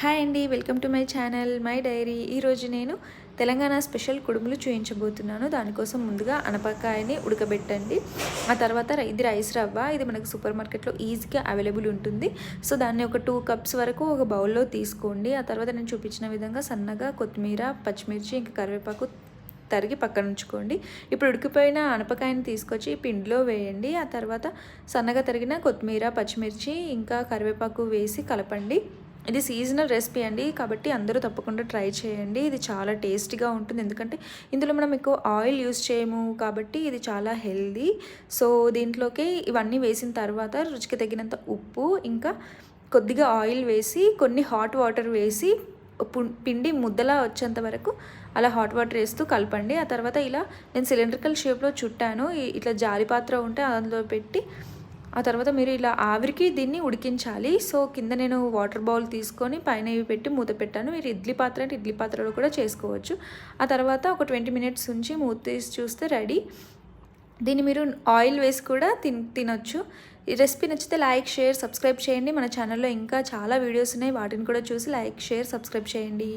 Hi అండి, welcome to my channel my diary. ఈరోజు నేను తెలంగాణ స్పెషల్ కుడుములు చూపించబోతున్నాను. దానికోసం ముందుగా అనపకాయని ఉడకబెట్టండి. ఆ తర్వాత ఇది రైస్ రవ్వ. ఇది మనకు సూపర్ మార్కెట్లో ఈజీగా అవైలబుల్ ఉంటుంది. సో దాన్ని ఒక 2 కప్స్ వరకు ఒక బౌల్లో తీసుకోండి. ఆ తర్వాత నేను చూపించిన విధంగా సన్నగా కొత్తిమీర, పచ్చిమిర్చి, ఇంకా కరివేపాకు తరిగి పక్కన ఉంచుకోండి. ఇప్పుడు ఉడికిపోయిన అనపకాయని తీసుకొచ్చి పిండిలో వేయండి. ఆ తర్వాత సన్నగా తరిగిన కొత్తిమీర, పచ్చిమిర్చి, ఇంకా కరివేపాకు వేసి కలపండి. ఇది సీజనల్ రెసిపీ అండి, కాబట్టి అందరూ తప్పకుండా ట్రై చేయండి. ఇది చాలా టేస్టీగా ఉంటుంది, ఎందుకంటే ఇందులో మనం ఎక్కువ ఆయిల్ యూస్ చేయము కాబట్టి ఇది చాలా హెల్దీ. సో దీంట్లోకి ఇవన్నీ వేసిన తర్వాత రుచికి తగినంత ఉప్పు, ఇంకా కొద్దిగా ఆయిల్ వేసి కొన్ని హాట్ వాటర్ వేసి పిండి ముద్దలా వచ్చేంత వరకు అలా హాట్ వాటర్ వేస్తూ కలపండి. ఆ తర్వాత ఇలా నేను సిలిండ్రికల్ షేప్లో చుట్టాను. ఇట్లా జాలి పాత్ర ఉంటే అందులో పెట్టి ఆ తర్వాత మీరు ఇలా ఆవిరికి దీన్ని ఉడికించాలి. సో కింద నేను వాటర్ బౌల్ తీసుకొని పైన ఇవి పెట్టి మూత పెట్టాను. మీరు ఇడ్లీ పాత్ర అంటే ఇడ్లీ పాత్రలో కూడా చేసుకోవచ్చు. ఆ తర్వాత ఒక 20 మినిట్స్ ఉంచి మూత తీసి చూస్తే రెడీ. దీన్ని మీరు ఆయిల్ వేసి కూడా తినొచ్చు. ఈ రెసిపీ నచ్చితే లైక్, షేర్, సబ్స్క్రైబ్ చేయండి. మన ఛానల్లో ఇంకా చాలా వీడియోస్ ఉన్నాయి, వాటిని కూడా చూసి లైక్, షేర్, సబ్స్క్రైబ్ చేయండి.